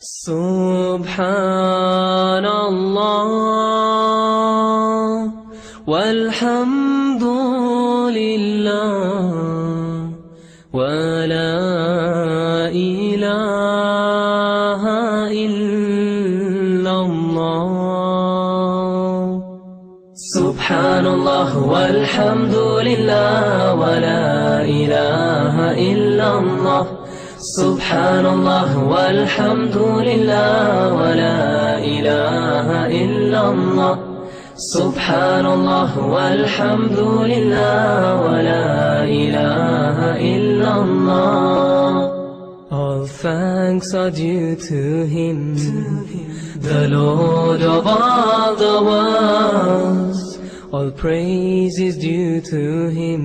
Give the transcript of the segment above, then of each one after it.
سبحان الله والحمد لله ولا إله إلا الله سبحان الله والحمد لله ولا إله إلا الله سبحان الله والحمد لله ولا إله إلا الله سبحان الله والحمد لله ولا إله إلا الله. All thanks are due to Him, the Lord of all the worlds. All praise is due to Him,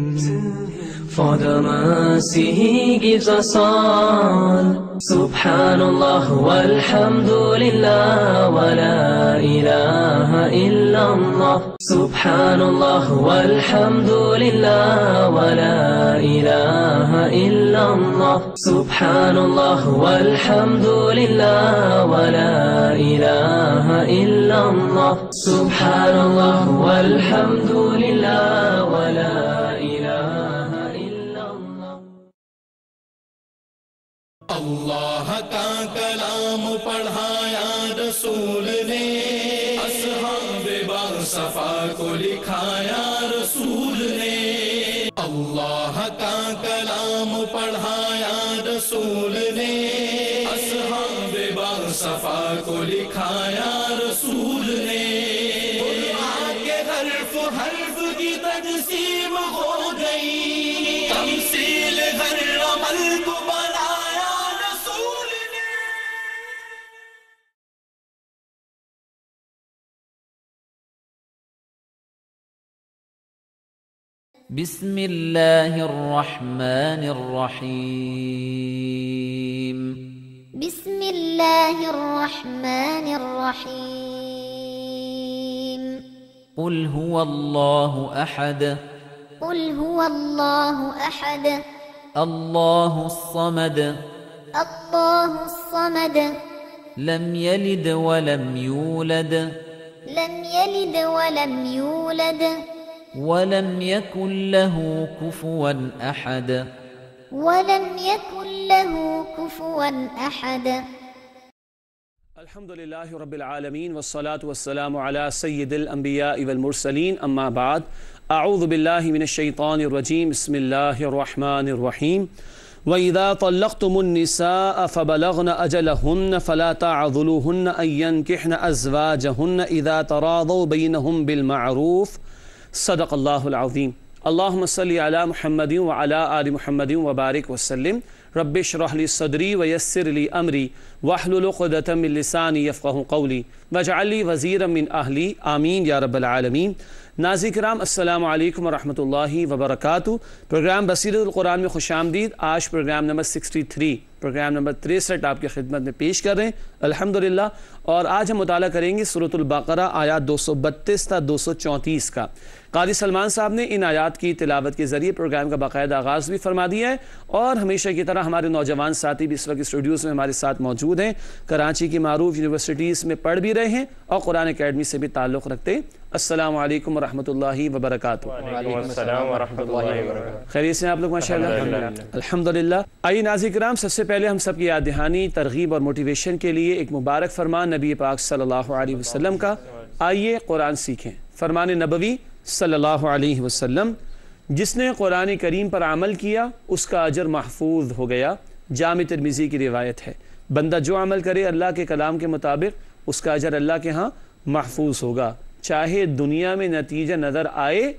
for the mercy He gives us all. Subhanallah walhamdulillah wa la ilaha illallah. Subhanallah walhamdulillah wa la ilaha illallah. Subhanallah walhamdulillah wa la ilaha illallah. Subhanallah walhamdulillah wa la ilaha illallah. اللہ کا کلام پڑھایا رسول نے، اصحاب باصفا کو لکھایا رسول نے. اللہ کا کلام پڑھایا رسول نے، اصحاب باصفا کو لکھایا رسول نے. قرآن کے حرف حرف کی تقسیم ہو گئی، تمثیل ہر عمل کو بسم اللہ الرحمن الرحیم. بسم اللہ الرحمن الرحیم. قل هو اللہ احد. قل هو اللہ احد. اللہ الصمد. اللہ الصمد. لم یلد ولم یولد. لم یلد ولم یولد. ولم يكن له كفوا أحد. ولم يكن له كفوا أحد. الحمد لله رب العالمين والصلاة والسلام على سيد الأنبياء والمرسلين. أما بعد، أعوذ بالله من الشيطان الرجيم. بسم الله الرحمن الرحيم. وإذا طلقتم النساء فبلغن أجلهن فلا تعضلوهن أن ينكحن أزواجهن إذا تراضوا بينهم بالمعروف. صدق اللہ العظیم. اللہم صلی علی محمد وعلی آل محمد وبارک وسلم. رب اشرح لی صدری ویسر لی امری واحلل عقدۃ من لسانی یفقہوا قولی واجعل لی وزیرا من اہلی آمین یا رب العالمین. ناظرین کرام، السلام علیکم ورحمۃ اللہ وبرکاتہ. پروگرام بصیرت القرآن میں خوش آمدید. آج پروگرام نمبر 63، پروگرام نمبر 63 آپ کی خدمت میں پیش کر رہے ہیں الحمدللہ. اور آج ہم مطالعہ کریں گے سورۃ البقرہ آیات 232 تا 234 کا. قاری سلمان صاحب نے ان آیات کی تلاوت کے ذریعے پروگرام کا باقاعدہ آغاز بھی فرما دیا ہے، اور ہمیشہ کی طرح ہمارے نوجوان ساتھی بھی اس وقت اسٹوڈیوز میں ہمارے ساتھ موجود ہیں. کراچی کی معروف یونیورسٹیز میں پڑھ بھی رہے ہیں اور قرآن اکیڈمی سے بھی تعلق رکھتے ہیں. السلام علیکم ورحمۃ اللہ وبرکاتہ. وعلیکم السلام ورحمۃ اللہ وبرکاتہ. خیریت سے آپ لوگ؟ ماشاءاللہ الحمدللہ. آئیے ناظرین کرام، سب سے پہلے ہم سب کی یاد دہانی، ترغیب اور موٹیویشن کے لیے ایک مبارک فرمان نبی پاک صلی اللہ علیہ وسلم کا. آئیے قرآن سیکھیں. فرمان نبوی صلی اللہ علیہ وسلم: جس نے قرآن کریم پر عمل کیا اس کا اجر محفوظ ہو گیا. جامع ترمذی کی روایت ہے. بندہ جو عمل کرے اللہ کے کلام کے مطابق اس کا اجر اللہ کے ہاں محفوظ ہوگا، چاہے دنیا میں نتیجہ نظر آئے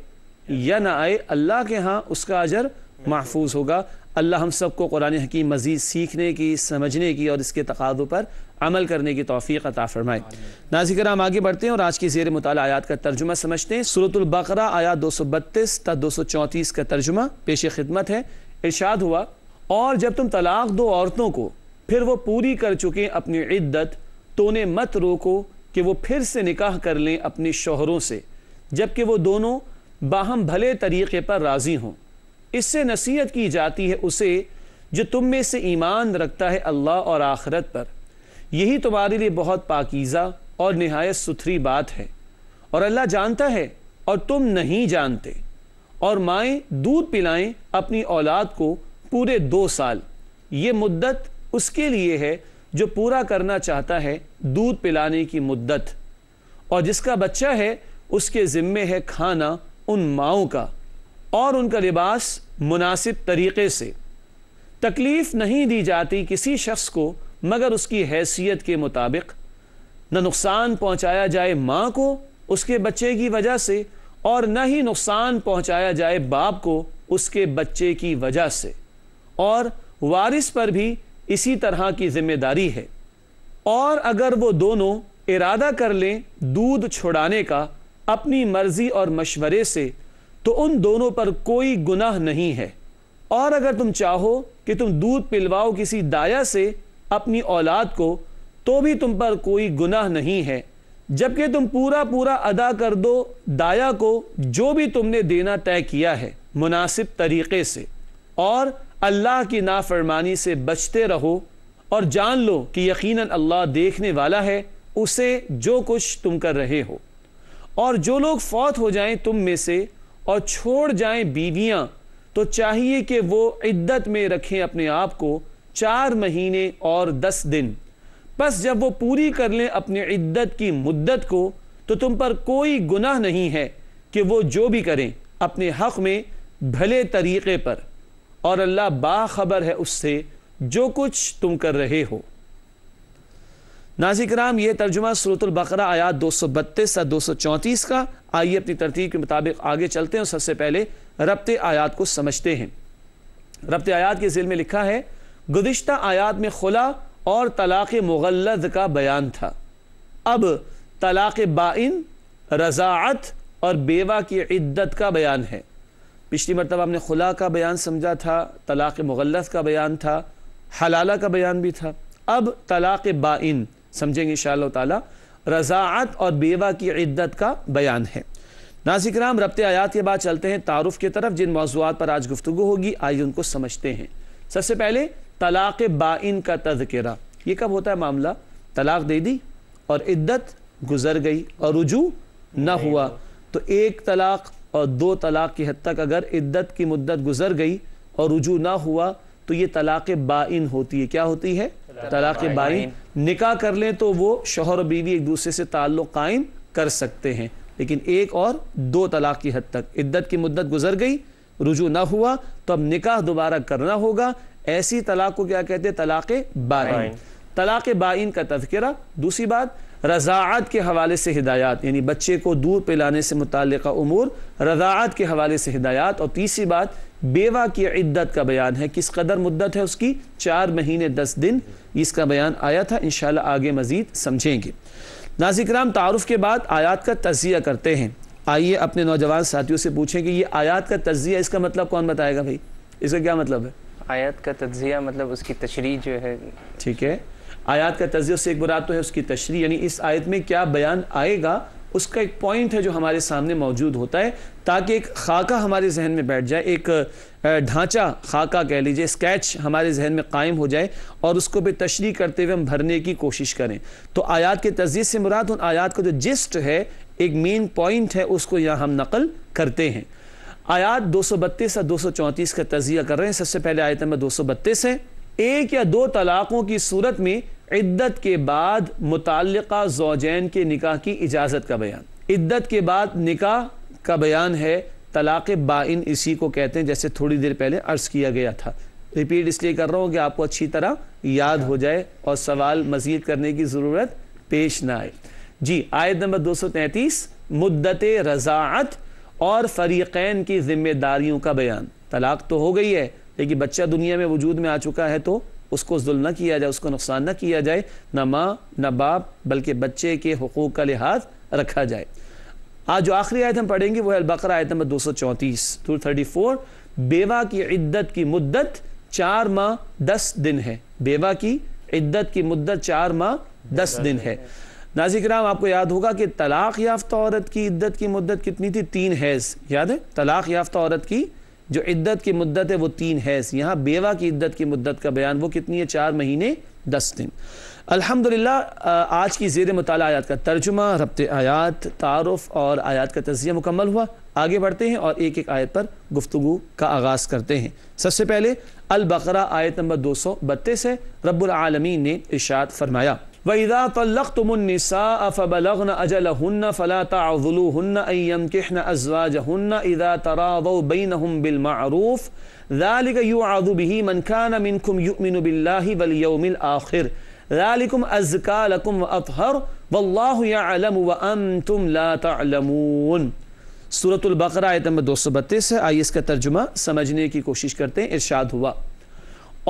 یا نہ آئے، اللہ کے ہاں اس کا اجر محفوظ ہوگا. اللہ ہم سب کو قرآن حکیم مزید سیکھنے کی، سمجھنے کی اور اس کے تقاضوں پر عمل کرنے کی توفیق عطا فرمائے. ناظرین کرام، آگے بڑھتے ہیں اور آج کی زیر مطالعہ آیات کا ترجمہ سمجھتے ہیں. سورۃ البقرہ آیات 232 تا 234 کا ترجمہ پیش خدمت ہے. ارشاد ہوا: اور جب تم طلاق دو عورتوں کو پھر وہ پوری کر چکیں اپنی عدت تو انہیں مت روکو کہ وہ پھر سے نکاح کر لیں اپنے شوہروں سے، جبکہ وہ دونوں باہم بھلے طریقے پر راضی ہوں. اس سے نصیحت کی جاتی ہے اسے جو تم میں سے ایمان رکھتا ہے اللہ اور آخرت پر. یہی تمہارے لیے بہت پاکیزہ اور نہایت ستھری بات ہے، اور اللہ جانتا ہے اور تم نہیں جانتے۔ اور مائیں دودھ پلائیں اپنی اولاد کو پورے 2 سال، یہ مدت اس کے لیے ہے جو پورا کرنا چاہتا ہے دودھ پلانے کی مدت، اور جس کا بچہ ہے اس کے ذمے ہے کھانا ان ماؤں کا اور ان کا لباس مناسب طریقے سے۔ تکلیف نہیں دی جاتی کسی شخص کو مگر اس کی حیثیت کے مطابق، نہ نقصان پہنچایا جائے ماں کو اس کے بچے کی وجہ سے، اور نہ ہی نقصان پہنچایا جائے باپ کو اس کے بچے کی وجہ سے، اور وارث پر بھی اسی طرح کی ذمہ داری ہے۔ اور اگر وہ دونوں ارادہ کر لیں دودھ چھڑانے کا اپنی مرضی اور مشورے سے تو ان دونوں پر کوئی گناہ نہیں ہے، اور اگر تم چاہو کہ تم دودھ پلواؤ کسی دایا سے اپنی اولاد کو تو بھی تم پر کوئی گناہ نہیں ہے، جبکہ تم پورا ادا کر دو دایا کو جو بھی تم نے دینا طے کیا ہے مناسب طریقے سے، اور اللہ کی نافرمانی سے بچتے رہو، اور جان لو کہ یقیناً اللہ دیکھنے والا ہے اسے جو کچھ تم کر رہے ہو۔ اور جو لوگ فوت ہو جائیں تم میں سے اور چھوڑ جائیں بیویاں، تو چاہیے کہ وہ عدت میں رکھیں اپنے آپ کو 4 مہینے اور 10 دن، بس جب وہ پوری کر لیں اپنی عدت کی مدت کو تو تم پر کوئی گناہ نہیں ہے کہ وہ جو بھی کریں اپنے حق میں بھلے طریقے پر، اور اللہ باخبر ہے اس سے جو کچھ تم کر رہے ہو۔ ناظرین کرام، یہ ترجمہ سورۃ البقرہ آیات 232 سے 234 کا۔ آئیے اپنی ترتیب کے مطابق آگے چلتے ہیں اور سب سے پہلے ربط آیات کو سمجھتے ہیں۔ ربط آیات کے ذیل میں لکھا ہے، گزشتہ آیات میں خلا اور طلاق مغلظ کا بیان تھا، اب طلاق بائن، رضاعت اور بیوہ کی عدت کا بیان ہے۔ پچھلی مرتبہ ہم نے خلا کا بیان سمجھا تھا، طلاق مغلظ کا بیان تھا، حلالہ کا بیان بھی تھا، اب طلاق بائن سمجھیں گے انشاءاللہ تعالی، رضاعت اور بیوہ کی عدت کا بیان ہے۔ ناظرین کرام، ربط آیات کے بعد چلتے ہیں تعارف کی طرف، جن موضوعات پر آج گفتگو ہوگی آئیے ان کو سمجھتے ہیں۔ سب سے پہلے طلاق بائن کا تذکرہ۔ یہ کب ہوتا ہے معاملہ؟ طلاق دے دی اور عدت گزر گئی اور رجوع نہ ہوا، تو 1 طلاق اور 2 طلاق کی حد تک اگر عدت کی مدت گزر گئی اور رجوع نہ ہوا تو یہ طلاق بائن ہوتی ہے۔ کیا ہوتی ہے؟ طلاق بائن۔ نکاح کر لیں تو وہ شوہر و بیوی ایک دوسرے سے تعلق قائم کر سکتے ہیں، لیکن 1 اور 2 طلاق کی حد تک عدت کی مدت گزر گئی، رجوع نہ ہوا تو اب نکاح دوبارہ کرنا ہوگا۔ ایسی طلاق کو کیا کہتے ہیں؟ طلاق بائن۔ طلاق بائن کا تذکرہ۔ دوسری بات، رضاعت کے حوالے سے ہدایات، یعنی بچے کو دودھ پلانے سے متعلقہ امور، رضاعت کے حوالے سے ہدایات۔ اور تیسری بات، بیوہ کی عدت کا بیان ہے، کس قدر مدت ہے اس کی؟ 4 مہینے 10 دن، اس کا بیان آیا تھا، انشاءاللہ آگے مزید سمجھیں گے۔ ناظرین کرام، تعارف کے بعد آیات کا تجزیہ کرتے ہیں۔ آئیے اپنے نوجوان ساتھیوں سے پوچھیں کہ یہ آیات کا تجزیہ، اس کا مطلب کون بتائے گا بھائی؟ اس کا کیا مطلب ہے؟ آیات کا تجزیہ مطلب اس کی تشریح جو ہے۔ ٹھیک ہے، آیات کا تجزیہ سے ایک مراد تو ہے اس کی تشریح، یعنی اس آیت میں کیا بیان آئے گا اس کا ایک پوائنٹ ہے جو ہمارے سامنے موجود ہوتا ہے، تاکہ ایک خاکہ ہمارے ذہن میں بیٹھ جائے، ایک ڈھانچہ، خاکہ کہہ لیجئے، اسکیچ ہمارے ذہن میں قائم ہو جائے اور اس کو بھی تشریح کرتے ہوئے ہم بھرنے کی کوشش کریں۔ تو آیات کے تجزیے سے مراد ان آیات کا جو جسٹ ہے، ایک مین پوائنٹ ہے، اس کو یہاں ہم نقل کرتے ہیں۔ آیات 232 سے 234 کا تجزیہ کر رہے ہیں۔ سب سے پہلے آیت نمبر 232 ہے، 1 یا 2 طلاقوں کی صورت میں عدت کے بعد متعلقہ زوجین کے نکاح کی اجازت کا بیان۔ عدت کے بعد نکاح کا بیان ہے، طلاق بائن اسی کو کہتے ہیں، جیسے تھوڑی دیر پہلے عرض کیا گیا تھا۔ ریپیٹ اس لیے کر رہا ہوں کہ آپ کو اچھی طرح یاد ہو جائے اور سوال مزید کرنے کی ضرورت پیش نہ آئے۔ جی، آیت نمبر 233، مدت رضاعت اور فریقین کی ذمہ داریوں کا بیان۔ طلاق تو ہو گئی ہے لیکن بچہ دنیا میں وجود میں آ چکا ہے تو اس کو ظلم نہ کیا جائے، اس کو نقصان نہ کیا جائے، نہ ماں نہ باپ بلکہ بچے کے حقوق کا لحاظ رکھا جائے۔ آج جو آخری آیت ہم پڑھیں گے وہ ہے البقرہ آیت نمبر 234، بیوہ کی عدت کی مدت 4 ماہ 10 دن ہے۔ بیوہ کی عدت کی مدت 4 ماہ 10 دن ہے۔ ناظرین کرام، آپ کو یاد ہوگا کہ طلاق یافتہ عورت کی عدت کی مدت کتنی تھی؟ 3 حیض، یاد ہے؟ طلاق یافتہ عورت کی جو عدت کی مدت ہے وہ 3 حیض۔ یہاں بیوہ کی عدت کی مدت کا بیان وہ کتنی ہے؟ 4 مہینے 10 دن۔ الحمدللہ آج کی زیر مطالعہ آیات کا ترجمہ، ربط آیات، تعارف اور آیات کا تجزیہ مکمل ہوا۔ آگے بڑھتے ہیں اور ایک ایک آیت پر گفتگو کا آغاز کرتے ہیں۔ سب سے پہلے البقرہ آیت نمبر 232 ہے۔ رب العالمین نے ارشاد فرمایا وَإِذَا طَلَّقْتُمُ النِّسَاءَ فَبَلَغْنَ أَجَلَهُنَّ فَلَا تَعْضُلُوهُنَّ أَن يَنكِحْنَ أَزْوَاجَهُنَّ إِذَا تَرَاضَوْا بَيْنَهُم بِالْمَعْرُوفِ ذَلِكَ يُوعَظُ بِهِ مَنْ كَانَ مِنكُمْ يُؤْمِنُ بِاللَّهِ وَالْيَوْمِ الْآخِرِ ذَلِكُمْ أَزْكَىٰ لَكُمْ وَأَطْهَرُ وَاللَّهُ يَعْلَمُ وَأَنْتُمْ لَا تَعْلَمُونَ۔ سورۃ البقرہ آیت نمبر 232 ہے۔ آئیے اس کا ترجمہ سمجھنے کی کوشش کرتے ہیں۔ ارشاد ہوا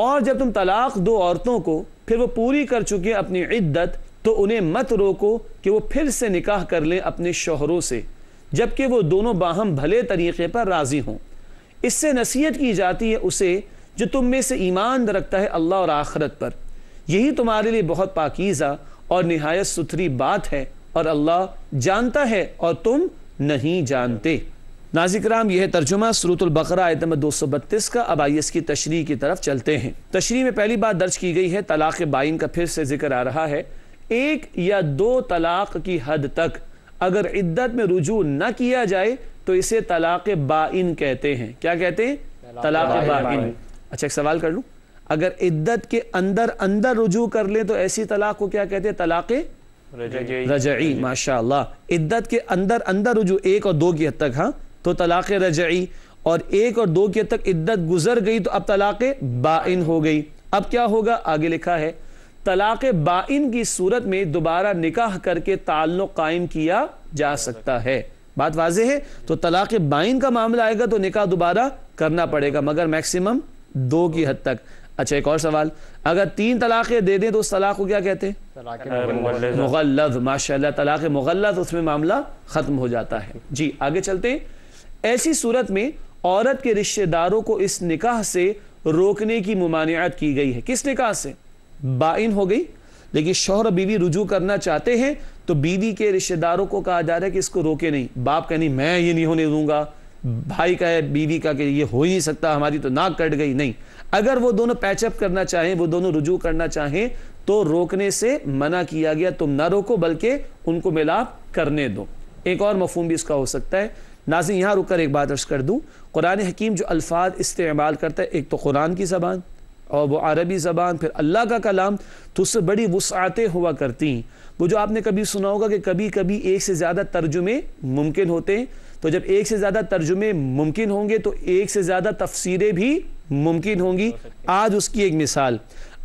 اور جب تم طلاق دو عورتوں کو پھر وہ پوری کر چکے اپنی عدت تو انہیں مت روکو کہ وہ پھر سے نکاح کر لیں اپنے شوہروں سے جبکہ وہ دونوں باہم بھلے طریقے پر راضی ہوں۔ اس سے نصیحت کی جاتی ہے اسے جو تم میں سے ایمان رکھتا ہے اللہ اور آخرت پر، یہی تمہارے لیے بہت پاکیزہ اور نہایت ستھری بات ہے اور اللہ جانتا ہے اور تم نہیں جانتے۔ ناظرین کرام، یہ ہے ترجمہ سورۃ البقرہ آیت نمبر 232 کا۔ اب آئیے اس کی تشریح کی طرف چلتے ہیں۔ تشریح میں پہلی بات درج کی گئی ہے طلاق بائن کا پھر سے ذکر آ رہا ہے۔ ایک یا دو طلاق کی حد تک اگر عدت میں رجوع نہ کیا جائے تو اسے طلاق بائن کہتے ہیں۔ کیا کہتے ہیں؟ طلاق بائن۔ اچھا ایک سوال کر لوں، اگر عدت کے اندر رجوع کر لیں تو ایسی طلاق کو کیا کہتے ہیں؟ طلاق رجعی۔ ماشاءاللہ، عدت کے اندر رجوع 1 اور 2 کی حد تک، ہاں تو طلاق رجعی، اور 1 اور 2 کی حد تک عدت گزر گئی تو اب طلاق بائن ہو گئی۔ اب کیا ہوگا؟ آگے لکھا ہے طلاق بائن کی صورت میں دوبارہ نکاح کر کے تعلق قائم کیا جا سکتا ہے۔ بات واضح ہے؟ تو طلاق بائن کا معاملہ آئے گا تو نکاح دوبارہ کرنا پڑے گا، مگر میکسیمم 2 کی حد تک۔ اچھا ایک اور سوال، اگر 3 طلاقیں دے دیں تو اس طلاق کو کیا کہتے ہیں؟ مغلظ۔ ماشاءاللہ، طلاق مغلظ، اس میں معاملہ ختم ہو جاتا ہے۔ جی آگے چلتے ہیں۔ ایسی صورت میں عورت کے رشتہ داروں کو اس نکاح سے روکنے کی ممانعت کی گئی ہے۔ کس نکاح سے؟ بائن ہو گئی، لیکن شوہر اور بیوی رجوع کرنا چاہتے ہیں تو بیوی کے رشتہ داروں کو کہا جا رہا ہے کہ اس کو روکے نہیں۔ باپ کہ نہیں میں یہ نہیں ہونے دوں گا، بھائی کا ہے بیوی کا کہ یہ ہو ہی نہیں سکتا، ہماری تو ناک کٹ گئی۔ نہیں، اگر وہ دونوں پیچ اپ کرنا چاہیں، وہ دونوں رجوع کرنا چاہیں تو روکنے سے منع کیا گیا۔ تم نہ روکو بلکہ ان کو ملاپ کرنے دو۔ ایک اور مفہوم بھی اس کا ہو سکتا ہے۔ ناظرین یہاں رک کر ایک بات عرض کر دوں، قرآن حکیم جو الفاظ استعمال کرتا ہے، ایک تو قرآن کی زبان اور وہ عربی زبان، پھر اللہ کا کلام، تو اس سے بڑی وسعتیں ہوا کرتی ہیں۔ وہ جو آپ نے کبھی سنا ہوگا کہ کبھی کبھی ایک سے زیادہ ترجمے ممکن ہوتے ہیں، تو جب ایک سے زیادہ ترجمے ممکن ہوں گے تو ایک سے زیادہ تفسیریں بھی ممکن ہوں گی۔ آج اس کی ایک مثال،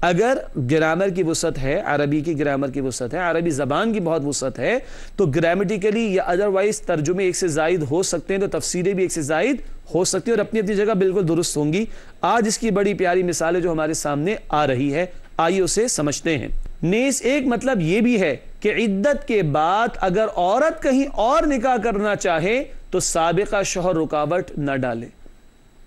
اگر گرامر کی وسعت ہے، عربی کی گرامر کی وسعت ہے، عربی زبان کی بہت وسعت ہے، تو گرامیٹیکلی یا ادروائز ترجمے ایک سے زائد ہو سکتے ہیں، تو تفسیریں بھی ایک سے زائد ہو سکتی ہیں اور اپنی اپنی جگہ بالکل درست ہوں گی۔ آج اس کی بڑی پیاری مثال ہے جو ہمارے سامنے آ رہی ہے، آئیے اسے سمجھتے ہیں۔ نیز ایک مطلب یہ بھی ہے کہ عدت کے بعد اگر عورت کہیں اور نکاح کرنا چاہے تو سابقہ شوہر رکاوٹ نہ ڈالے۔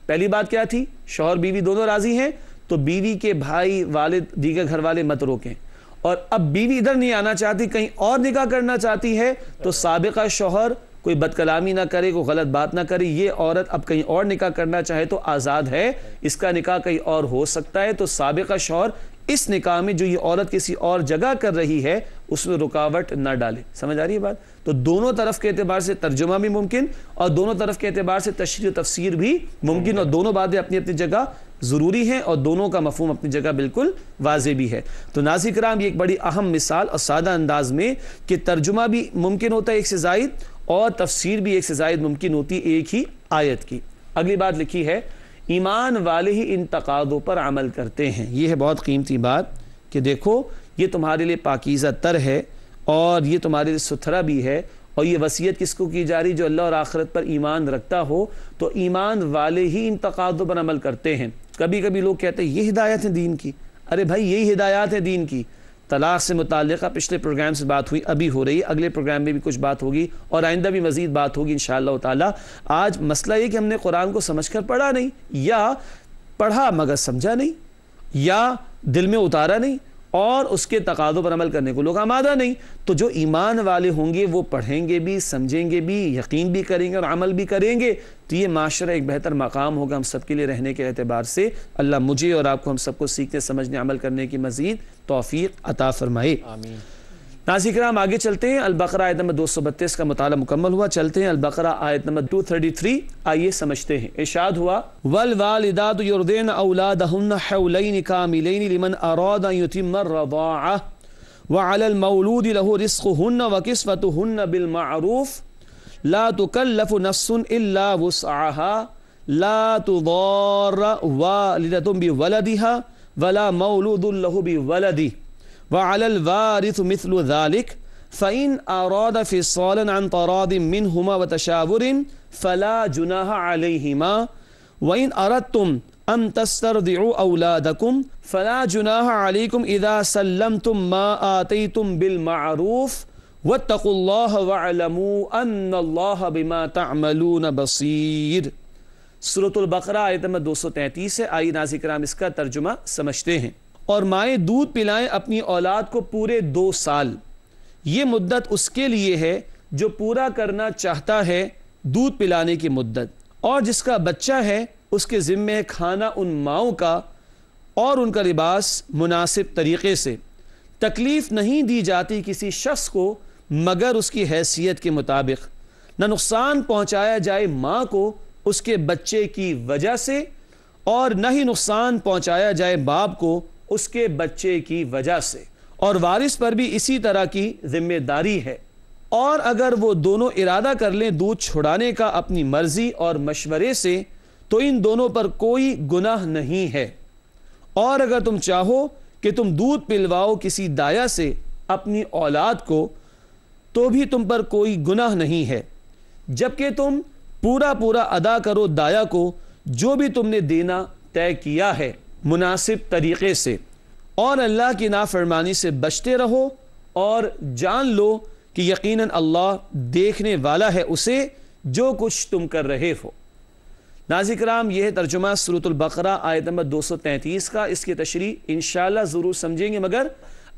پہلی بات کیا تھی؟ شوہر بیوی دونوں راضی ہیں تو بیوی کے بھائی، والد، دیگر گھر والے مت روکیں، اور اب بیوی ادھر نہیں آنا چاہتی، کہیں اور نکاح کرنا چاہتی ہے تو سابقہ شوہر کوئی بد کلامی نہ کرے، کوئی غلط بات نہ کرے۔ یہ عورت اب کہیں اور نکاح کرنا چاہے تو آزاد ہے، اس کا نکاح کہیں اور ہو سکتا ہے، تو سابقہ شوہر اس نکاح میں جو یہ عورت کسی اور جگہ کر رہی ہے اس میں رکاوٹ نہ ڈالے۔ سمجھ آ رہی ہے بات؟ تو دونوں طرف کے اعتبار سے ترجمہ بھی ممکن اور دونوں طرف کے اعتبار سے تشریح و تفسیر بھی ممکن، اور دونوں باتیں اپنی اپنی جگہ ضروری ہیں اور دونوں کا مفہوم اپنی جگہ بالکل واضح بھی ہے۔ تو ناظرین کرام، یہ ایک بڑی اہم مثال اور سادہ انداز میں کہ ترجمہ بھی ممکن ہوتا ہے ایک سے زائد اور تفسیر بھی ایک سے زائد ممکن ہوتی ہے ایک ہی آیت کی۔ اگلی بات لکھی ہے ایمان والے ہی ان تقاضوں پر عمل کرتے ہیں۔ یہ ہے بہت قیمتی بات کہ دیکھو یہ تمہارے لیے پاکیزہ تر ہے اور یہ تمہارے لیے ستھرا بھی ہے، اور یہ وصیت کس کو کی جا رہی؟ جو اللہ اور آخرت پر ایمان رکھتا ہو، تو ایمان والے ہی ان تقاضوں پر عمل کرتے ہیں۔ کبھی کبھی لوگ کہتے ہیں یہ ہدایت ہے دین کی۔ ارے بھائی یہی ہدایات ہے دین کی۔ طلاق سے متعلقہ پچھلے پروگرام سے بات ہوئی، ابھی ہو رہی ہے، اگلے پروگرام میں بھی کچھ بات ہوگی اور آئندہ بھی مزید بات ہوگی انشاءاللہ تعالی۔ آج مسئلہ یہ کہ ہم نے قرآن کو سمجھ کر پڑھا نہیں، یا پڑھا مگر سمجھا نہیں، یا دل میں اتارا نہیں، اور اس کے تقاضوں پر عمل کرنے کو لوگ آمادہ نہیں. تو جو ایمان والے ہوں گے وہ پڑھیں گے بھی، سمجھیں گے بھی، یقین بھی کریں گے اور عمل بھی کریں گے، تو یہ معاشرہ ایک بہتر مقام ہوگا ہم سب کے لیے رہنے کے اعتبار سے. اللہ مجھے اور آپ کو ہم سب کو سیکھنے، سمجھنے، عمل کرنے کی مزید توفیق عطا فرمائے. آمین. ناظرین کرام آگے چلتے ہیں. البقرہ آیت نمبر 232 کا مطالعہ مکمل ہوا. چلتے ہیں البقرہ آیت نمبر 233. آئیے سمجھتے ہیں. ارشاد ہوا والوالدات يرضعن اولادهن حولين كاملين لمن اراد ان يتم الرضاعه وعلى المولود له رزقهن وكسوتهن بالمعروف لا تكلف نفس الا وسعها لا تضار والدة بولدها ولا مولود له بولده وعلى الوارث مثل ذلك فإن أراد فصالا عن تراض منهما وتشاور فلا جناح عليهما وإن أردتم أن تسترضعوا أولادكم فلا جناح عليكم إذا سلمتم ما آتيتم بالمعروف واتقوا الله واعلموا أن الله بما تعملون بصير. سورۃ البقرہ آیت نمبر 233 ہے. آئیے ناظرین کرام اس کا ترجمہ سمجھتے ہیں. اور مائیں دودھ پلائیں اپنی اولاد کو پورے 2 سال. یہ مدت اس کے لیے ہے جو پورا کرنا چاہتا ہے دودھ پلانے کی مدت، اور جس کا بچہ ہے اس کے ذمے کھانا ان ماؤں کا اور ان کا لباس مناسب طریقے سے. تکلیف نہیں دی جاتی کسی شخص کو مگر اس کی حیثیت کے مطابق. نہ نقصان پہنچایا جائے ماں کو اس کے بچے کی وجہ سے اور نہ ہی نقصان پہنچایا جائے باپ کو اس کے بچے کی وجہ سے. اور وارث پر بھی اسی طرح کی ذمہ داری ہے. اور اگر وہ دونوں ارادہ کر لیں دودھ چھڑانے کا اپنی مرضی اور مشورے سے تو ان دونوں پر کوئی گناہ نہیں ہے. اور اگر تم چاہو کہ تم دودھ پلواؤ کسی دایا سے اپنی اولاد کو تو بھی تم پر کوئی گناہ نہیں ہے، جبکہ تم پورا ادا کرو دایا کو جو بھی تم نے دینا طے کیا ہے مناسب طریقے سے. اور اللہ کی نافرمانی سے بچتے رہو اور جان لو کہ یقیناً اللہ دیکھنے والا ہے اسے جو کچھ تم کر رہے ہو. ناظرین کرام یہ ہے ترجمہ سورۃ البقرہ آیت نمبر 233 کا. اس کی تشریح انشاءاللہ ضرور سمجھیں گے، مگر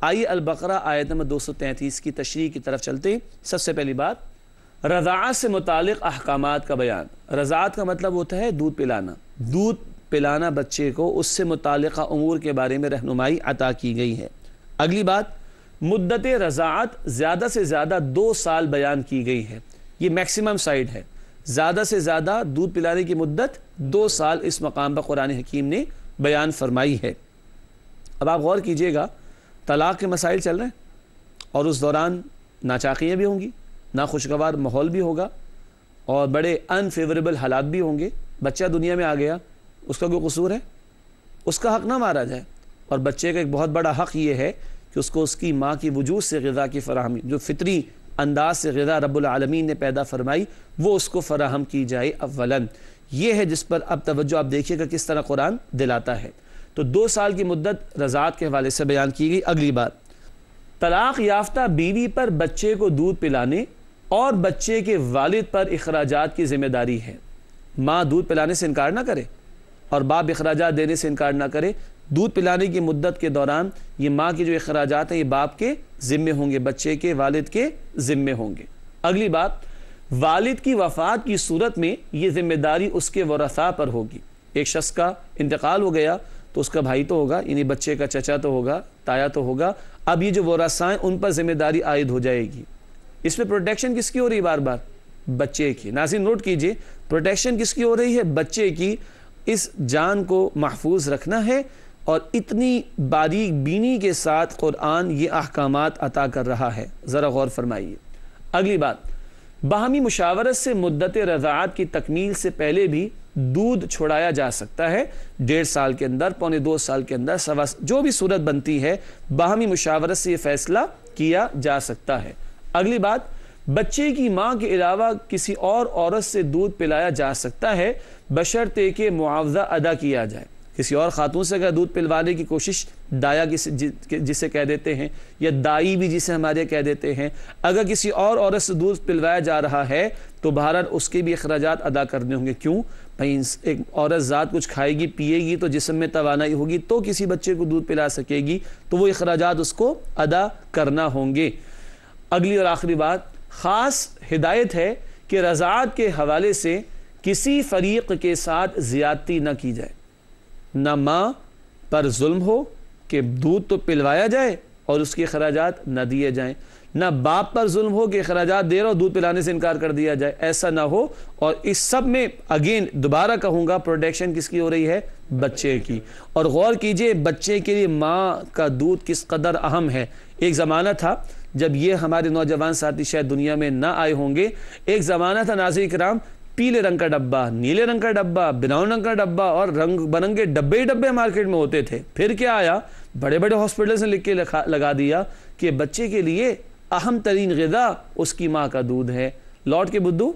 آئیے البقرہ آیت نمبر 233 کی تشریح کی طرف چلتے ہیں. سب سے پہلی بات رضاعت سے متعلق احکامات کا بیان. رضاعت کا مطلب ہوتا ہے دودھ پلانا. دودھ پلانا بچے کو، اس سے متعلقہ امور کے بارے میں رہنمائی عطا کی گئی ہے. اگلی بات مدت رضاعت زیادہ سے زیادہ 2 سال بیان کی گئی ہے. یہ میکسیمم سائیڈ ہے. زیادہ سے زیادہ دودھ پلانے کی مدت 2 سال اس مقام پر قرآن حکیم نے بیان فرمائی ہے. اب آپ غور کیجئے گا، طلاق کے مسائل چل رہے ہیں اور اس دوران ناچاقیاں بھی ہوں گی، ناخوشگوار ماحول بھی ہوگا اور بڑے انفیوریبل حالات بھی ہوں گے. بچہ دنیا میں آ گیا، اس کا کوئی قصور ہے؟ اس کا حق نہ مارا جائے. اور بچے کا ایک بہت بڑا حق یہ ہے کہ اس کو اس کی ماں کی وجود سے غذا کی فراہمی، جو فطری انداز سے غذا رب العالمین نے پیدا فرمائی، وہ اس کو فراہم کی جائے. اولاً یہ ہے جس پر اب توجہ آپ دیکھیے گا کس طرح قرآن دلاتا ہے. تو 2 سال کی مدت رضاعت کے حوالے سے بیان کی گئی. اگلی بات طلاق یافتہ بیوی پر بچے کو دودھ پلانے اور بچے کے والد پر اخراجات کی ذمہ داری ہے. ماں دودھ پلانے سے انکار نہ کرے اور باپ اخراجات دینے سے انکار نہ کرے. دودھ پلانے کی مدت کے دوران یہ ماں کی جو اخراجات ہیں یہ باپ کے ذمے ہوں گے، بچے کے والد کے ذمے ہوں گے. اگلی بات والد کی وفات کی صورت میں یہ ذمہ داری اس کے ورثاء پر ہوگی. ایک شخص کا انتقال ہو گیا تو اس کا بھائی تو ہوگا، یعنی بچے کا چچا تو ہوگا، تایا تو ہوگا. اب یہ جو ورثاء ہیں ان پر ذمہ داری عائد ہو جائے گی. اس میں پروٹیکشن کس کی ہو رہی ہے؟ بار بار بچے کی. ناظرین نوٹ کیجئے، پروٹیکشن کس کی ہو رہی ہے؟ بچے کی. اس جان کو محفوظ رکھنا ہے اور اتنی باریک بینی کے ساتھ قرآن یہ احکامات عطا کر رہا ہے. ذرا غور فرمائیے. اگلی بات باہمی مشاورت سے مدت رضاعت کی تکمیل سے پہلے بھی دودھ چھوڑایا جا سکتا ہے. 1.5 سال کے اندر، 1.25 سال کے اندر، جو بھی صورت بنتی ہے باہمی مشاورت سے یہ فیصلہ کیا جا سکتا ہے. اگلی بات بچے کی ماں کے علاوہ کسی اور عورت سے دودھ پلایا جا سکتا ہے بشرطے کہ معاوضہ ادا کیا جائے. کسی اور خاتون سے اگر دودھ پلوانے کی کوشش، دایا جسے کہہ دیتے ہیں یا دائی بھی جسے ہمارے کہہ دیتے ہیں، اگر کسی اور عورت سے دودھ پلوایا جا رہا ہے تو تو بہرحال اس کے بھی اخراجات ادا کرنے ہوں گے. کیوں بھائی ایک عورت ذات کچھ کھائے گی پیے گی تو جسم میں توانائی ہوگی تو کسی بچے کو دودھ پلا سکے گی, تو وہ اخراجات اس کو ادا کرنا ہوں گے. اگلی اور آخری بات, خاص ہدایت ہے کہ رضاعت کے حوالے سے کسی فریق کے ساتھ زیادتی نہ کی جائے. نہ ماں پر ظلم ہو کہ دودھ تو پلوایا جائے اور اس کے اخراجات نہ دیے جائیں, نہ باپ پر ظلم ہو کہ اخراجات دے رہا ہو دودھ پلانے سے انکار کر دیا جائے, ایسا نہ ہو. اور اس سب میں اگین دوبارہ کہوں گا پروٹیکشن کس کی ہو رہی ہے؟ بچے کی. اور غور کیجئے بچے کے لیے ماں کا دودھ کس قدر اہم ہے. ایک زمانہ تھا جب یہ ہمارے نوجوان ساتھی شاید دنیا میں نہ آئے ہوں گے, ایک زمانہ تھا ناظرین کرام, پیلے رنگ کا ڈبہ, نیلے رنگ کا ڈبہ, براؤن رنگ کا ڈبہ اور رنگ برنگے ڈبے ہی ڈبے مارکیٹ میں ہوتے تھے. پھر کیا آیا, بڑے بڑے ہاسپٹل سے لکھ کے لگا دیا کہ بچے کے لیے اہم ترین غذا اس کی ماں کا دودھ ہے. لوٹ کے بدھو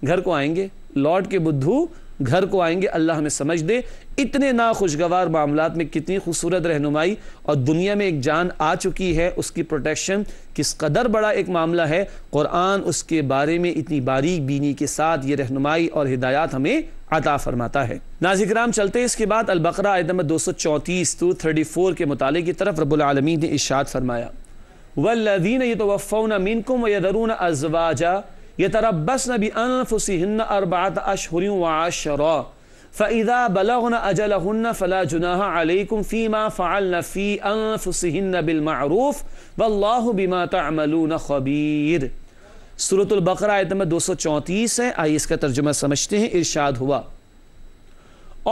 گھر کو آئیں گے, لوٹ کے بدھو گھر کو آئیں گے. اللہ ہمیں سمجھ دے اتنے ناخوشگوار معاملات میں کتنی خوبصورت رہنمائی, اور دنیا میں ایک جان آ چکی ہے, اس کی پروٹیکشن کس قدر بڑا ایک معاملہ ہے. قرآن اس کے بارے میں اتنی باریک بینی کے ساتھ یہ رہنمائی اور ہدایات ہمیں عطا فرماتا ہے. ناظرین کرام چلتے ہیں اس کے بعد البقرہ آیت نمبر 234 to 34 کے مطالعے کی طرف. رب العالمین نے ارشاد فرمایا وَالَّذِينَ يَتَوَفَّوْنَ مِنْكُمْ وَيَذَرُونَ أَزْوَاجًا يَتَرَبَّصْنَ بِأَنفُسِهِنَّ 4 أَشْهُرٍ وَعَشْرًا فَإِذَا بَلَغْنَ أَجَلَهُنَّ فَلَا جُنَاحَ عَلَيْكُمْ فِيمَا فَعَلْنَ فِي أَنفُسِهِنَّ بِالْمَعْرُوفِ وَاللَّهُ بِمَا تَعْمَلُونَ خَبِيرٌ. سورۃ البقرہ آیت نمبر 234 ہے. آئیے اس کا ترجمہ سمجھتے ہیں. ارشاد ہوا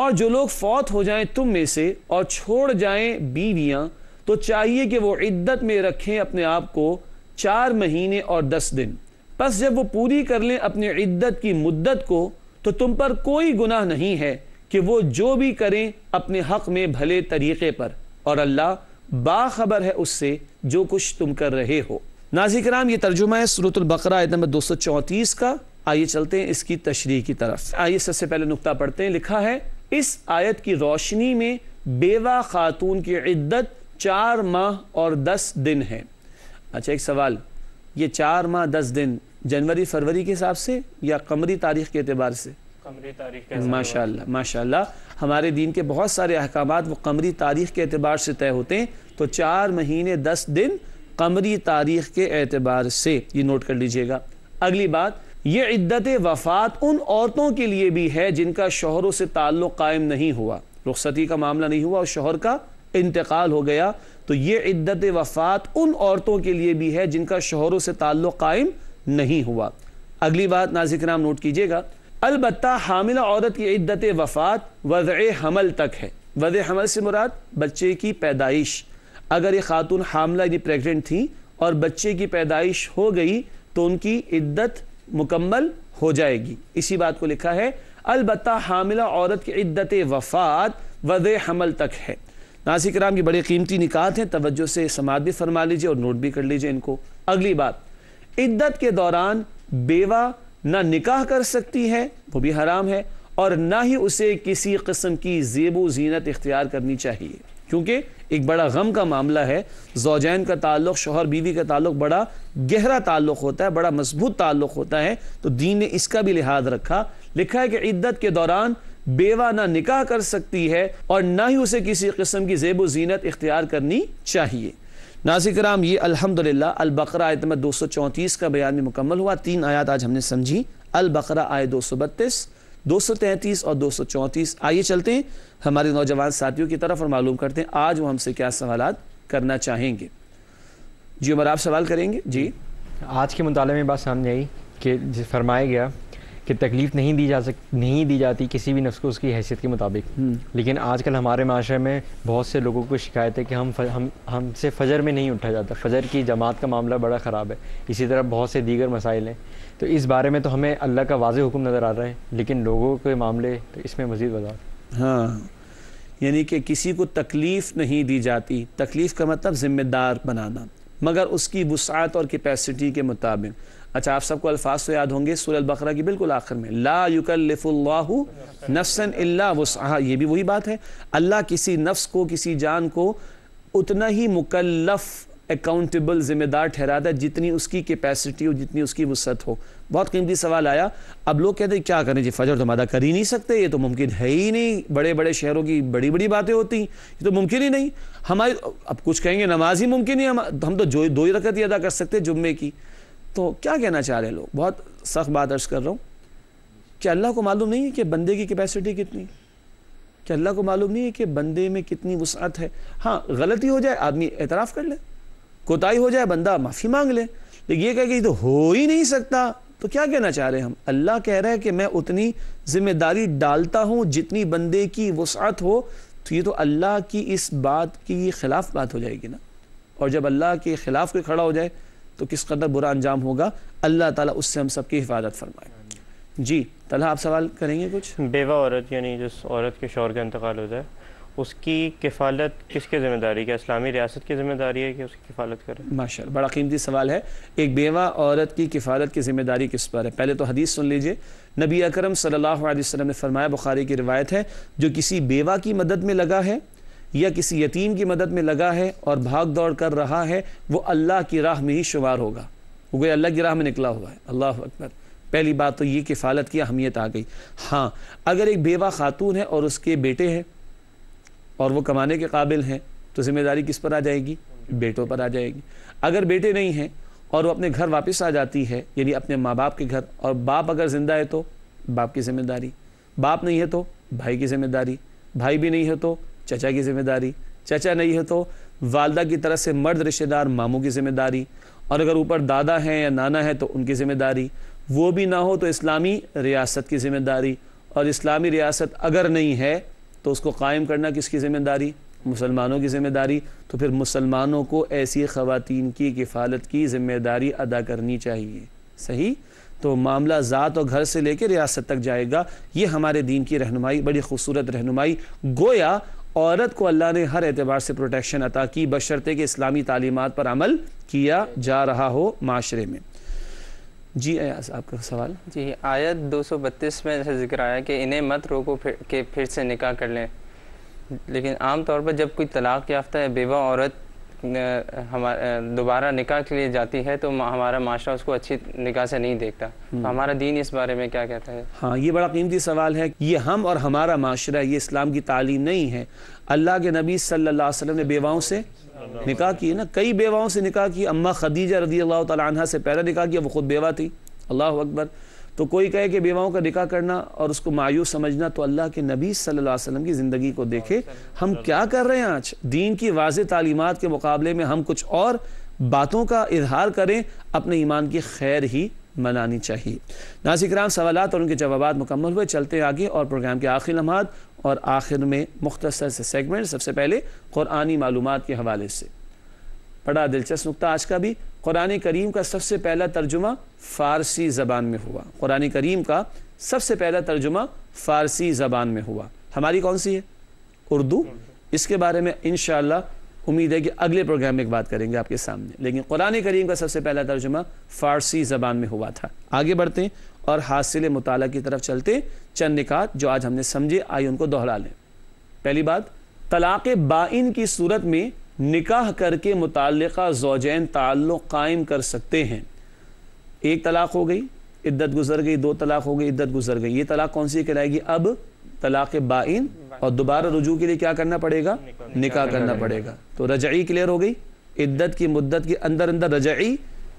اور جو لوگ فوت ہو جائیں تم میں سے اور چھوڑ جائیں بیویاں تو چاہیے کہ وہ عدت میں رکھیں اپنے آپ کو 4 مہینے اور 10 دن. پس جب وہ پوری کر لیں اپنی عدت کی مدت کو تو تم پر کوئی گناہ نہیں ہے کہ وہ جو بھی کریں اپنے حق میں بھلے طریقے پر, اور اللہ باخبر ہے اس سے جو کچھ تم کر رہے ہو. ناظرین کرام یہ ترجمہ ہے سورۃ البقرہ آیت نمبر 234 کا. آئیے چلتے ہیں اس کی تشریح کی طرف. آئیے سب سے پہلے نقطہ پڑھتے ہیں. لکھا ہے اس آیت کی روشنی میں بیوہ خاتون کی عدت 4 ماہ اور 10 دن ہے. اچھا ایک سوال, یہ 4 ماہ 10 دن جنوری فروری کے حساب سے یا قمری تاریخ کے اعتبار سے؟ قمری تاریخ کے. ماشاءاللہ ماشاءاللہ, ہمارے دین کے بہت سارے احکامات وہ قمری تاریخ کے اعتبار سے طے ہوتے ہیں. تو 4 مہینے 10 دن قمری تاریخ کے اعتبار سے, یہ نوٹ کر لیجئے گا. اگلی بات, یہ عدت وفات ان عورتوں کے لیے بھی ہے جن کا شوہروں سے تعلق قائم نہیں ہوا, رخصتی کا معاملہ نہیں ہوا اور شوہر کا انتقال ہو گیا, تو یہ عدت وفات ان عورتوں کے لیے بھی ہے جن کا شوہروں سے تعلق قائم نہیں ہوا. اگلی بات ناظرین کرام نوٹ کیجئے گا, البتہ حاملہ عورت کی عدت وفات وضع حمل تک ہے. وضع حمل سے مراد بچے کی پیدائش. اگر یہ خاتون حاملہ یعنی پریگننٹ تھی اور بچے کی پیدائش ہو گئی تو ان کی عدت مکمل ہو جائے گی. اسی بات کو لکھا ہے البتہ حاملہ عورت کی عدت وفات وضع حمل تک ہے. ناظرین کرام یہ بڑے قیمتی نکات ہیں, توجہ سے سماعت بھی فرما لیجئے اور نوٹ بھی کر لیجئے ان کو. اگلی بات, عدت کے دوران بیوہ نہ نکاح کر سکتی ہے, وہ بھی حرام ہے, اور نہ ہی اسے کسی قسم کی زیب و زینت اختیار کرنی چاہیے, کیونکہ ایک بڑا غم کا معاملہ ہے. زوجین کا تعلق, شوہر بیوی کا تعلق بڑا گہرا تعلق ہوتا ہے, بڑا مضبوط تعلق ہوتا ہے, تو دین نے اس کا بھی لحاظ رکھا. لکھا ہے کہ عدت کے دوران بیوہ نہ نکاح کر سکتی ہے اور نہ ہی اسے کسی قسم کی زیب و زینت اختیار کرنی چاہیے. ناظرین کرام یہ الحمدللہ البقرہ آیت نمبر 234 کا بیان بھی مکمل ہوا. 3 آیات آج ہم نے سمجھی, البقرہ آیت 232, 233 اور 234. آئیے چلتے ہیں ہمارے نوجوان ساتھیوں کی طرف اور معلوم کرتے ہیں آج وہ ہم سے کیا سوالات کرنا چاہیں گے. جی عمر آپ سوال کریں گے. جی آج کے مطالعے میں بات سامنے آئی کہ فرمایا گیا کہ تکلیف نہیں دی جاتی کسی بھی نفس کو اس کی حیثیت کے مطابق, لیکن آج کل ہمارے معاشرے میں بہت سے لوگوں کو شکایت ہے کہ ہم سے فجر میں نہیں اٹھا جاتا, فجر کی جماعت کا معاملہ بڑا خراب ہے. اسی طرح بہت سے دیگر مسائل ہیں. تو اس بارے میں تو ہمیں اللہ کا واضح حکم نظر آ رہا ہے, لیکن لوگوں کے معاملے تو اس میں مزید وضاحت. ہاں یعنی کہ کسی کو تکلیف نہیں دی جاتی. تکلیف کا مطلب ذمہ دار بنانا, مگر اس کی وسعت اور کیپیسٹی کے مطابق. اچھا آپ سب کو الفاظ تو یاد ہوں گے سورہ البقرہ کی بالکل آخر میں, لا یکلف اللہ نفسا الا وسعها, یہ بھی وہی بات ہے. اللہ کسی نفس کو, کسی جان کو اتنا ہی مکلف اکاؤنٹیبل ذمہ دار ٹھہراتا ہے جتنی اس کی کیپیسٹی ہو, جتنی اس کی وسعت ہو. بہت قیمتی سوال آیا. اب لوگ کہتے ہیں کیا کریں جی, فجر تو ہم ادا کر ہی نہیں سکتے, یہ تو ممکن ہے ہی نہیں, بڑے بڑے شہروں کی بڑی بڑی باتیں ہوتی ہیں, یہ تو ممکن ہی نہیں. ہماری اب کچھ کہیں گے نماز ہی ممکن نہیں, ہم تو 2 ہی رکعت ہی ادا کر سکتے جمعے کی. تو کیا کہنا چاہ رہے ہیں لوگ؟ بہت سخت بات عرض کر رہا ہوں. کہ اللہ کو معلوم نہیں ہے کہ بندے کی کیپیسٹی کتنی؟ کہ اللہ کو معلوم نہیں ہے کہ بندے میں کتنی وسعت ہے؟ ہاں غلطی ہو جائے آدمی اعتراف کر لے, کوتاہی ہو جائے بندہ معافی مانگ لے, لیکن یہ کہے کہ یہ تو ہو ہی نہیں سکتا. تو کیا کہنا چاہ رہے ہیں ہم؟ اللہ کہہ رہا ہے کہ میں اتنی ذمہ داری ڈالتا ہوں جتنی بندے کی وسعت ہو. تو یہ تو اللہ کی اس بات کی خلاف بات ہو جائے گی نا, اور جب اللہ کے خلاف کوئی کھڑا ہو جائے تو کس قدر برا انجام ہوگا. اللہ تعالیٰ اس سے ہم سب کی حفاظت فرمائے. جی طلحہ آپ سوال کریں گے کچھ؟ بیوہ عورت یعنی جس عورت کے شوہر کا انتقال ہو جائے, اس کی کفالت کس کی ذمہ داری؟ کیا اسلامی ریاست کی ذمہ داری ہے کہ اس کی کفالت کرے؟ ماشاءاللہ, بڑا قیمتی سوال ہے. ایک بیوہ عورت کی کفالت کی ذمہ داری کس پر ہے؟ پہلے تو حدیث سن لیجئے. نبی اکرم صلی اللہ علیہ وسلم نے فرمایا, بخاری کی روایت ہے, جو کسی بیوہ کی مدد میں لگا ہے یا کسی یتیم کی مدد میں لگا ہے اور بھاگ دوڑ کر رہا ہے, وہ اللہ کی راہ میں ہی شمار ہوگا. وہ کوئی اللہ کی راہ میں نکلا ہوا ہے. اللہ اکبر. پہلی بات تو یہ کفالت کی اہمیت آ گئی. ہاں اگر ایک بیوہ خاتون ہے اور اس کے بیٹے ہیں اور وہ کمانے کے قابل ہیں تو ذمہ داری کس پر آ جائے گی؟ بیٹوں پر آ جائے گی. اگر بیٹے نہیں ہیں اور وہ اپنے گھر واپس آ جاتی ہے, یعنی اپنے ماں باپ کے گھر, اور باپ اگر زندہ ہے تو باپ کی ذمہ داری, باپ نہیں ہے تو بھائی کی ذمہ داری, بھائی بھی نہیں ہے تو چچا کی ذمہ داری, چچا نہیں ہے تو والدہ کی طرف سے مرد رشتہ دار ماموں کی ذمہ داری, اور اگر اوپر دادا ہیں یا نانا ہے تو ان کی ذمہ داری. وہ بھی نہ ہو تو اسلامی ریاست کی ذمہ داری, اور اسلامی ریاست اگر نہیں ہے تو اس کو قائم کرنا کس کی ذمہ داری؟ مسلمانوں کی ذمہ داری. تو پھر مسلمانوں کو ایسی خواتین کی کفالت کی ذمہ داری ادا کرنی چاہیے. صحیح؟ تو معاملہ ذات اور گھر سے لے کے ریاست تک جائے گا. یہ ہمارے دین کی رہنمائی, بڑی خوبصورت رہنمائی. گویا عورت کو اللہ نے ہر اعتبار سے پروٹیکشن عطا کی, بشرطے کہ اسلامی تعلیمات پر عمل کیا جا رہا ہو معاشرے میں. جی ایاز آپ کا سوال. جی آیت 232 میں ذکر آیا کہ انہیں مت روکو کہ پھر سے نکاح کر لیں, لیکن عام طور پر جب کوئی طلاق یافتہ ہے بیوہ عورت دوبارہ نکاح کے لیے جاتی ہے تو ہمارا معاشرہ اس کو اچھی نکاح سے نہیں دیکھتا. تو ہمارا دین اس بارے میں کیا کہتا ہے؟ ہاں یہ بڑا قیمتی سوال ہے. یہ ہم اور ہمارا معاشرہ, یہ اسلام کی تعلیم نہیں ہے. اللہ کے نبی صلی اللہ علیہ وسلم نے بیواؤں سے نکاح کی نا, کئی بیواؤں سے نکاح کی. اماں خدیجہ رضی اللہ تعالی عنہ سے پہلا نکاح کیا, وہ خود بیوہ تھی. اللہ اکبر. تو کوئی کہے کہ بیواؤں کا نکاح کرنا اور اس کو مایوس سمجھنا, تو اللہ کے نبی صلی اللہ علیہ وسلم کی زندگی کو دیکھے. ہم کیا کر رہے ہیں آج؟ دین کی واضح تعلیمات کے مقابلے میں ہم کچھ اور باتوں کا اظہار کریں. اپنے ایمان کی خیر ہی منانی چاہیے. ناظرین کرام, سوالات اور ان کے جوابات مکمل ہوئے. چلتے ہیں آگے اور پروگرام کے آخری لمحات اور آخر میں مختصر سے سیگمنٹ. سب سے پہلے قرآنی معلومات کے حوالے سے بڑا دلچسپ نقطہ آج کا بھی. قرآن کریم کا سب سے پہلا ترجمہ فارسی زبان میں ہوا. قرآن کریم کا سب سے پہلا ترجمہ فارسی زبان میں ہوا. ہماری کون سی ہے؟ اردو. اس کے بارے میں انشاءاللہ امید ہے کہ اگلے پروگرام میں ایک بات کریں گے آپ کے سامنے. لیکن قرآن کریم کا سب سے پہلا ترجمہ فارسی زبان میں ہوا تھا. آگے بڑھتے ہیں اور حاصل مطالعہ کی طرف چلتے ہیں. چند نکات جو آج ہم نے سمجھے, آئیے ان کو دوہرا لیں. پہلی بات, طلاق بائن کی صورت میں نکاح کر کے متعلقہ زوجین تعلق قائم کر سکتے ہیں. ایک طلاق ہو گئی, عدت گزر گئی, 2 طلاق ہو گئی, عدت گزر گئی. یہ طلاق کون سی کہلائے گی؟ اب طلاق بائن. اور دوبارہ رجوع کے لیے کیا کرنا پڑے گا؟ نکاح کرنا پڑے گا. تو رجعی کلیئر ہو گئی, عدت کی مدت کے اندر اندر رجعی,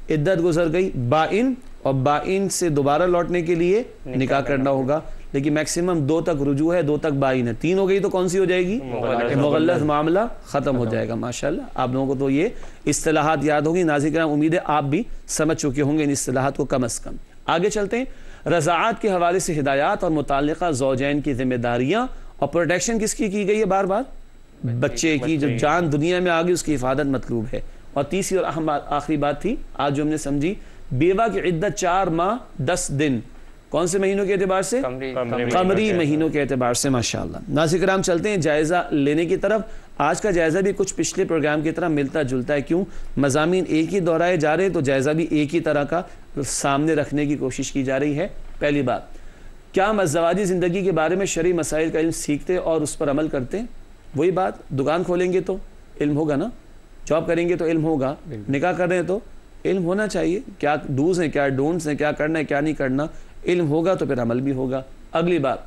عدت گزر گئی, بائن, اور بائن سے دوبارہ لوٹنے کے لیے نکاح کرنا ہوگا. لیکن میکسیمم 2 تک رجوع ہے, 2 تک بائن ہے. 3 ہو گئی تو کون سی ہو جائے گی؟ مغلظ. معاملہ ختم ہو جائے گا. ماشاءاللہ آپ لوگوں کو تو یہ اصطلاحات یاد ہوگی. ناظرین کرام, امید ہے آپ بھی سمجھ چکے ہوں گے ان اصطلاحات کو کم از کم. آگے چلتے ہیں. رضاعت کے حوالے سے ہدایات اور متعلقہ زوجین کی ذمہ داریاں اور پروٹیکشن کس کی گئی ہے؟ بار بار بچے کی. جو جان دنیا میں آ گئی اس کی حفاظت مطلوب ہے. اور تیسری اور اہم آخری بات تھی آج جو ہم نے سمجھی, بیوہ کی عدت 4 ماہ 10 دن. کون سے مہینوں کے اعتبار سے؟ قمری مہینوں کے اعتبار سے. ماشاءاللہ. ناظرین کرام, چلتے ہیں جائزہ لینے کی طرف. آج کا جائزہ بھی کچھ پچھلے پروگرام کی طرح ملتا جلتا ہے. کیوں؟ مضامین ایک ہی دہرائے جا رہے ہیں تو جائزہ بھی ایک ہی طرح کا سامنے رکھنے کی کوشش کی جا رہی ہے. پہلی بات, کیا ہم ازدواجی زندگی کے بارے میں شرعی مسائل کا علم سیکھتے اور اس پر عمل کرتے ہیں؟ وہی بات, دکان کھولیں گے تو علم ہوگا نا. جاب کریں گے تو علم ہوگا, نکاح کر رہے ہیں تو علم ہونا چاہیے, کیا ڈوز ہیں کیا ڈونٹس ہیں, کیا کرنا ہے کیا نہیں کرنا, علم ہوگا تو پھر عمل بھی ہوگا. اگلی بات,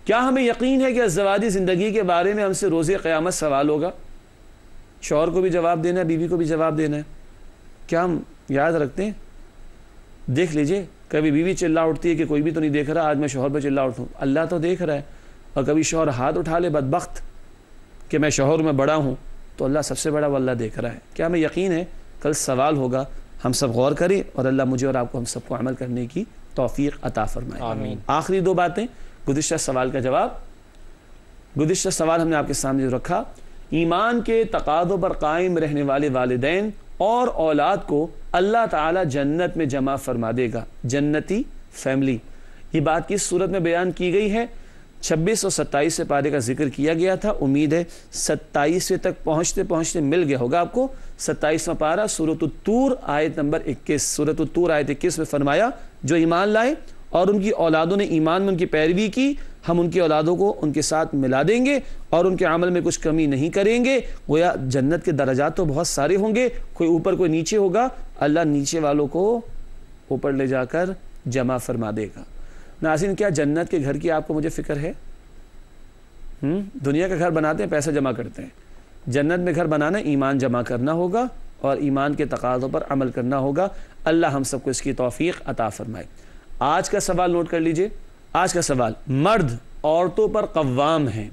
کیا ہمیں یقین ہے کہ ازدواجی زندگی کے بارے میں ہم سے روز قیامت سوال ہوگا؟ شوہر کو بھی جواب دینا ہے, بیوی کو بھی جواب دینا ہے. کیا ہم یاد رکھتے ہیں؟ دیکھ لیجئے, کبھی بیوی چلا اٹھتی ہے کہ کوئی بھی تو نہیں دیکھ رہا, آج میں شوہر پہ چلا اٹھوں, اللہ تو دیکھ رہا ہے. اور کبھی شوہر ہاتھ اٹھا لے بدبخت کہ میں شوہر میں بڑا ہوں, تو اللہ سب سے بڑا وہ اللہ دیکھ رہا ہے. کیا ہمیں یقین ہے کل سوال ہوگا؟ ہم سب غور کریں اور اللہ مجھے اور آپ کو ہم سب کو عمل کرنے کی توفیق عطا فرمائے. آمین. آخری 2 باتیں. گزشتہ سوال کا جواب. گزشتہ سوال ہم نے آپ کے سامنے رکھا, ایمان کے تقاضوں پر قائم رہنے والے والدین اور اولاد کو اللہ تعالی جنت میں جمع فرما دے گا, جنتی فیملی. یہ بات کس صورت میں بیان کی گئی ہے؟ 26 اور 27 پارے کا ذکر کیا گیا تھا. امید ہے 27 تک پہنچتے پہنچتے مل گیا ہوگا آپ کو. 27واں پارہ سورۃ الطور آیت نمبر 21. سورۃ الطور آیت 21 میں فرمایا جو ایمان لائے اور ان کی اولادوں نے ایمان میں ان کی پیروی کی, ہم ان کی اولادوں کو ان کے ساتھ ملا دیں گے اور ان کے عمل میں کچھ کمی نہیں کریں گے. گویا جنت کے درجات تو بہت سارے ہوں گے, کوئی اوپر کوئی نیچے ہوگا, اللہ نیچے والوں کو اوپر لے جا کر جمع فرما دے گا. ناظرین, کیا جنت کے گھر کی آپ کو مجھے فکر ہے؟ دنیا کا گھر بناتے ہیں, پیسہ جمع کرتے ہیں. جنت میں گھر بنانا ایمان جمع کرنا ہوگا اور ایمان کے تقاضوں پر عمل کرنا ہوگا. اللہ ہم سب کو اس کی توفیق عطا فرمائے. آج کا سوال نوٹ کر لیجئے. آج کا سوال, مرد عورتوں پر قوام ہیں,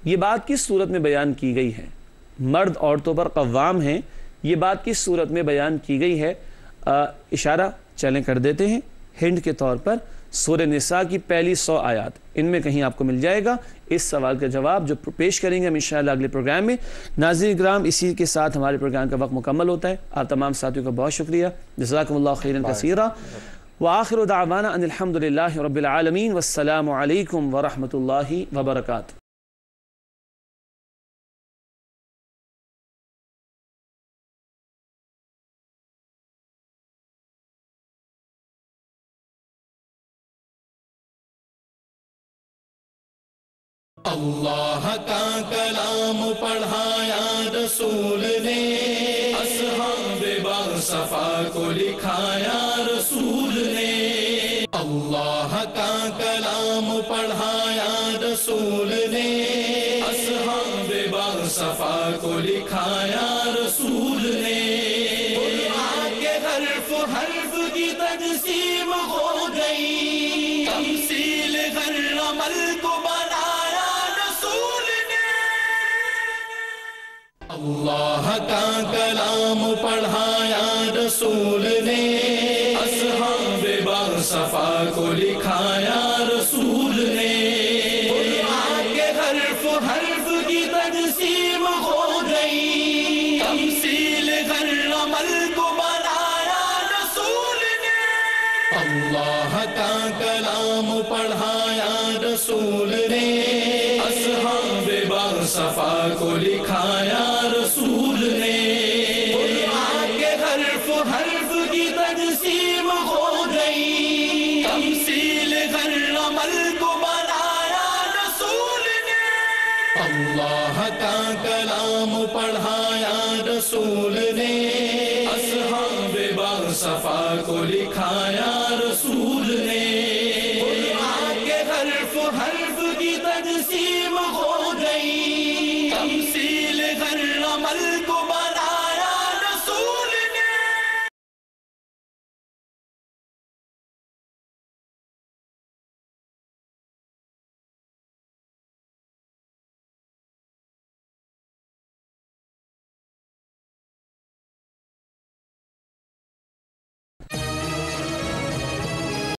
یہ بات کس صورت میں بیان کی گئی ہے؟ مرد عورتوں پر قوام ہیں, یہ بات کس صورت میں بیان کی گئی ہے؟ اشارہ چلیں کر دیتے ہیں ہنٹ کے طور پر. سورہ نساء کی پہلی 100 آیات, ان میں کہیں آپ کو مل جائے گا اس سوال کا جواب جو پیش کریں گے ہم انشاءاللہ اگلے پروگرام میں. ناظرین کرام, اسی کے ساتھ ہمارے پروگرام کا وقت مکمل ہوتا ہے. آپ تمام ساتھیوں کا بہت شکریہ. جزاکم اللہ خیرا کثیرا. وآخر دعوانا ان الحمدللہ رب العالمین والسلام علیکم ورحمۃ اللہ وبرکاتہ. اللہ کا کلام پڑھا یا رسول نے, اصحاب باصفا کو لکھا یا رسول نے. اللہ کا کلام پڑھا یا رسول نے, اصحاب باصفا کو لکھا یا رسول نے. قرآن کے حرف حرف کی تقسیم ہو گئی, تمثیل ہر عمل کو بنایا رسول نے. اللہ کا کلام پڑھا یا رسول نے, اصحاب باصفا کو لکھا یا رسول نے. قرآن کے حرف حرف کی تقسیم ہو گئی, تمثیل ہر عمل کو بنایا رسول نے. اللہ کا کلام پڑھا یا رسول نے, اصحاب باصفا کو لکھا یا رسول نے. قرآن کے حرف حرف کی تقسیم ہو گئی, تمثیل ہر عمل کو بنایا رسول نے. اللہ کا کلام پڑھا یا رسول